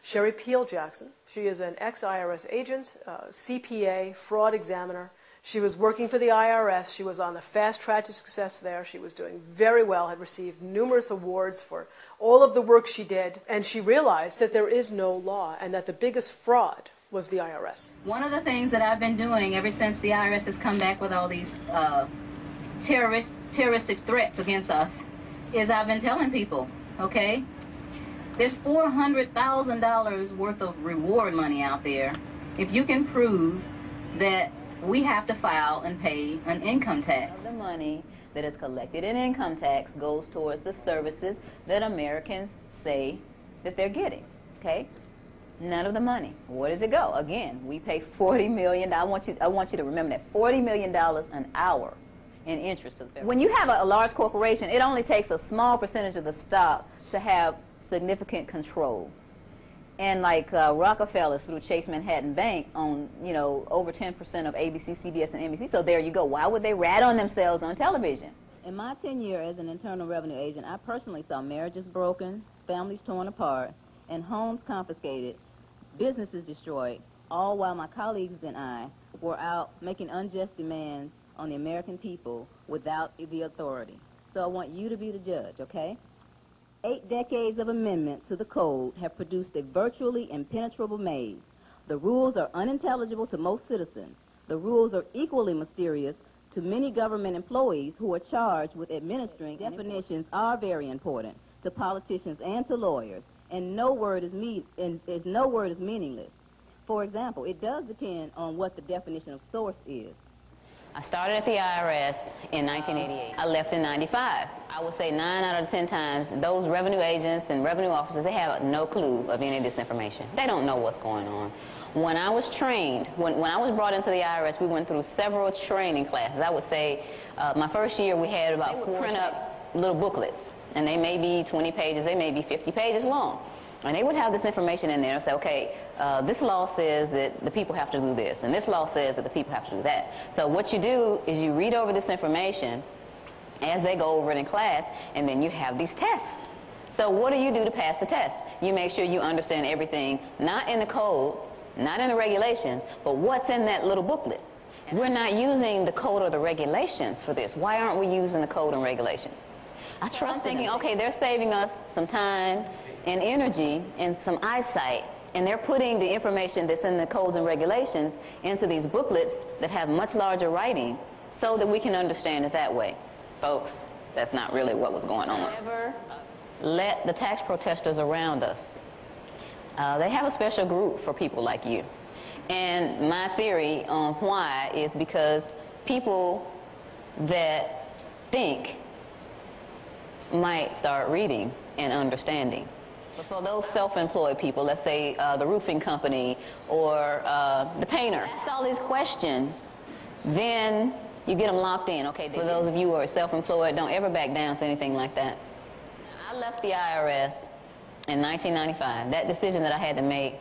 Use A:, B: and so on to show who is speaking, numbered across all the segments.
A: Sherry Peel Jackson. She is an ex-IRS agent, CPA, fraud examiner. She was working for the IRS. She was on the fast track to success there. She was doing very well, had received numerous awards for all of the work she did. And she realized that there is no law and that the biggest fraud was the IRS.
B: One of the things that I've been doing ever since the IRS has come back with all these terroristic threats against us is I've been telling people, okay, there's $400,000 worth of reward money out there if you can prove that we have to file and pay an income tax.
C: The money that is collected in income tax goes towards the services that Americans say that they're getting, okay? None of the money. Where does it go? Again, we pay $40 million. I want you to remember that, $40 million an hour in interest to the federal. When you have a large corporation, it only takes a small percentage of the stock to have significant control. And like Rockefeller's through Chase Manhattan Bank own, you know, over 10% of ABC, CBS, and NBC. So there you go. Why would they rat on themselves on television? In my tenure as an Internal Revenue agent, I personally saw marriages broken, families torn apart, and homes confiscated, businesses destroyed, all while my colleagues and I were out making unjust demands on the American people without the authority. So I want you to be the judge, okay? 8 decades of amendments to the code have produced a virtually impenetrable maze. The rules are unintelligible to most citizens. The rules are equally mysterious to many government employees who are charged with administering. Definitions are very important to politicians and to lawyers, and no word is meaningless. For example, it does depend on what the definition of source is. I started at the IRS in 1988. I left in 95. I would say 9 out of 10 times, those revenue agents and revenue officers, they have no clue of any of this information. They don't know what's going on. When I was trained, when I was brought into the IRS, we went through several training classes. I would say my first year we had about 4 print up little booklets, and they may be 20 pages, they may be 50 pages long. And they would have this information in there and say, okay, this law says that the people have to do this, and this law says that the people have to do that. So what you do is you read over this information as they go over it in class, and then you have these tests. So what do you do to pass the test? You make sure you understand everything, not in the code, not in the regulations, but what's in that little booklet. We're not using the code or the regulations for this. Why aren't we using the code and regulations? I trust thinking, okay, they're saving us some time and energy and some eyesight, and they're putting the information that's in the codes and regulations into these booklets that have much larger writing so that we can understand it that way. Folks, that's not really what was going on. Never let the tax protesters around us. They have a special group for people like you. And my theory on why is because people that think might start reading and understanding. But for those self-employed people, let's say the roofing company or the painter, ask all these questions, then you get them locked in. Okay, for those of you who are self-employed, don't ever back down to anything like that. I left the IRS in 1995. That decision that I had to make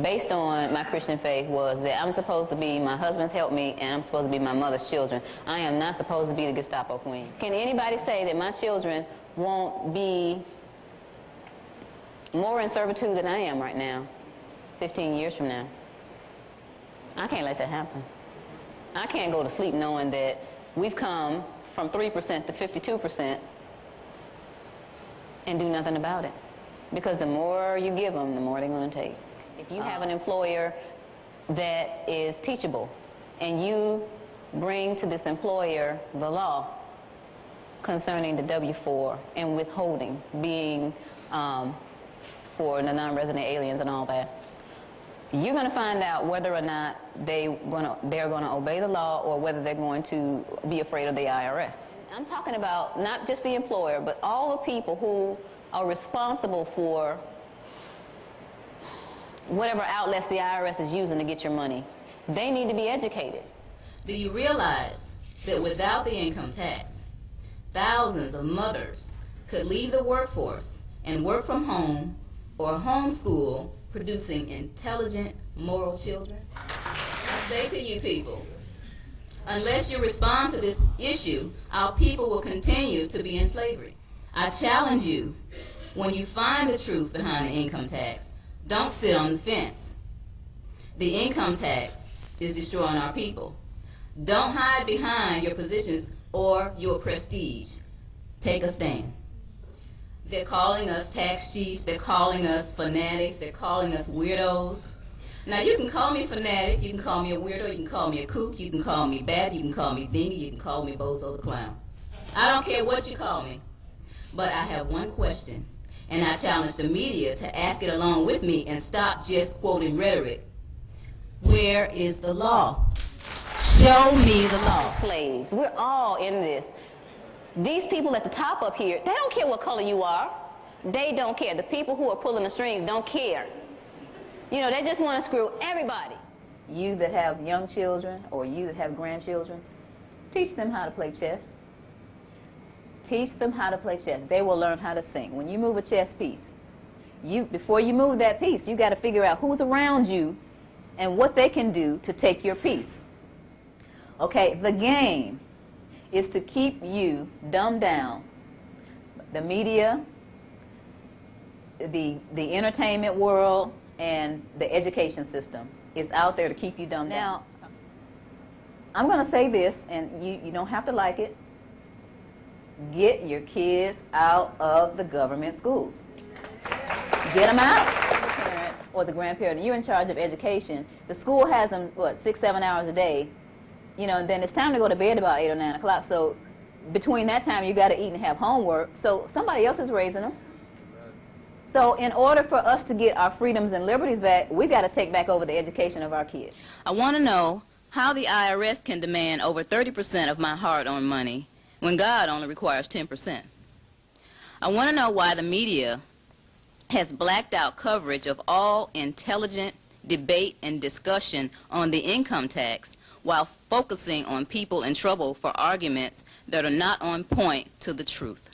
C: based on my Christian faith was that I'm supposed to be my husband's helpmeet and I'm supposed to be my mother's children. I am not supposed to be the Gestapo queen. Can anybody say that my children won't be more in servitude than I am right now, 15 years from now? I can't let that happen. I can't go to sleep knowing that we've come from 3% to 52% and do nothing about it. Because the more you give them, the more they're going to take. If you have an employer that is teachable and you bring to this employer the law concerning the W-4 and withholding being for the non-resident aliens and all that, you're going to find out whether or not they're going to obey the law or whether they're going to be afraid of the IRS. I'm talking about not just the employer, but all the people who are responsible for whatever outlets the IRS is using to get your money. They need to be educated.
B: Do you realize that without the income tax, thousands of mothers could leave the workforce and work from home or homeschool, producing intelligent, moral children? I say to you people, unless you respond to this issue, our people will continue to be in slavery. I challenge you, when you find the truth behind the income tax, Don't sit on the fence. The income tax is destroying our people. Don't hide behind your positions or your prestige. Take a stand. They're calling us tax cheats. They're calling us fanatics. They're calling us weirdos. Now, you can call me fanatic. You can call me a weirdo. You can call me a kook. You can call me bad. You can call me dingy. You can call me Bozo the Clown. I don't care what you call me. But I have one question, and I challenge the media to ask it along with me and stop just quoting rhetoric. Where is the law? Show me the law.
C: Slaves. We're all in this. These people at the top up here, they don't care what color you are. They don't care. The people who are pulling the strings don't care. You know, they just want to screw everybody. You that have young children or you that have grandchildren, teach them how to play chess. Teach them how to play chess. They will learn how to think. When you move a chess piece, before you move that piece, you got to figure out who's around you and what they can do to take your piece. Okay, the game is to keep you dumbed down. The media, the entertainment world, and the education system is out there to keep you dumbed down. Now, I'm going to say this, and you don't have to like it. Get your kids out of the government schools. Get them out. The parent or the grandparent, you're in charge of education. The school has them, 6, 7 hours a day. You know, and then it's time to go to bed about 8 or 9 o'clock. So between that time, you got to eat and have homework. So somebody else is raising them. So in order for us to get our freedoms and liberties back, we've got to take back over the education of our kids.
B: I want to know how the IRS can demand over 30% of my hard-earned money when God only requires 10%. I want to know why the media has blacked out coverage of all intelligent debate and discussion on the income tax while focusing on people in trouble for arguments that are not on point to the truth.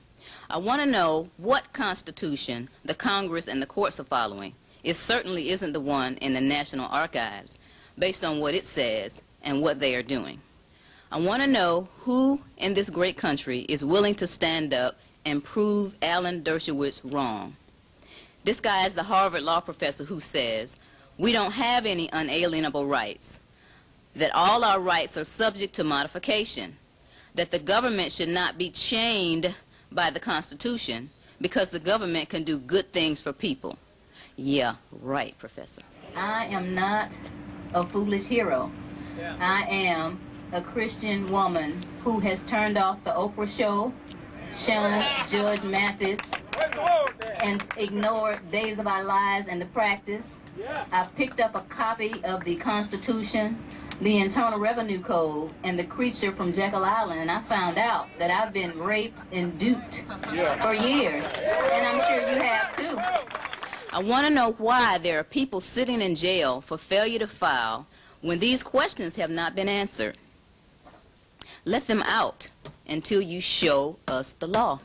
B: I want to know what constitution the Congress and the courts are following. It certainly isn't the one in the National Archives, based on what it says and what they are doing. I want to know who in this great country is willing to stand up and prove Alan Dershowitz wrong. This guy is the Harvard law professor who says we don't have any unalienable rights, that all our rights are subject to modification, that the government should not be chained by the Constitution because the government can do good things for people. Yeah, right, Professor. I am not a foolish hero. Yeah. I am a Christian woman who has turned off the Oprah show, shown Judge Mathis, and ignored Days of Our Lives and the Practice. Yeah. I've picked up a copy of the Constitution, the Internal Revenue Code, and the creature from Jekyll Island, and I found out that I've been raped and duped for years, and I'm sure you have too. I want to know why there are people sitting in jail for failure to file when these questions have not been answered. Let them out until you show us the law.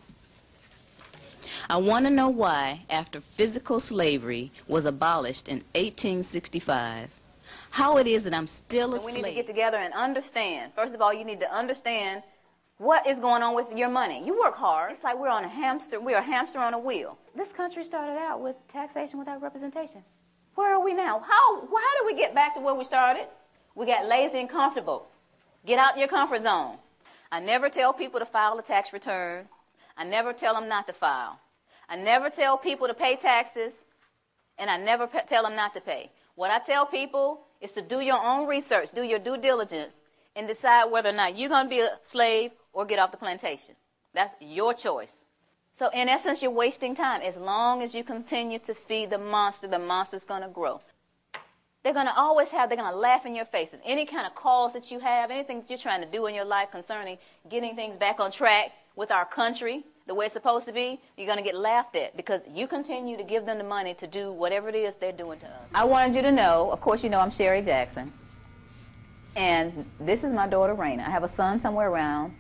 B: I want to know why, after physical slavery was abolished in 1865, how it is that I'm still a slave.
C: We need to get together and understand. First of all, you need to understand what is going on with your money. You work hard. It's like we're a hamster on a wheel. This country started out with taxation without representation. Where are we now? How did we get back to where we started? We got lazy and comfortable. Get out your comfort zone. I never tell people to file a tax return. I never tell them not to file. I never tell people to pay taxes, and I never tell them not to pay. What I tell people is to do your own research, do your due diligence, and decide whether or not you're going to be a slave or get off the plantation. That's your choice. So in essence, you're wasting time. As long as you continue to feed the monster's going to grow. They're going to laugh in your faces. Any kind of cause that you have, anything that you're trying to do in your life concerning getting things back on track with our country, the way it's supposed to be, you're going to get laughed at because you continue to give them the money to do whatever it is they're doing to us. I wanted you to know, of course you know I'm Sherry Jackson, and this is my daughter Raina. I have a son somewhere around,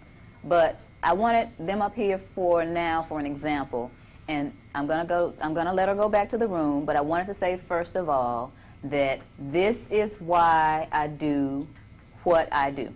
C: but I wanted them up here for an example, and I'm going to let her go back to the room, but I wanted to say first of all that this is why I do what I do.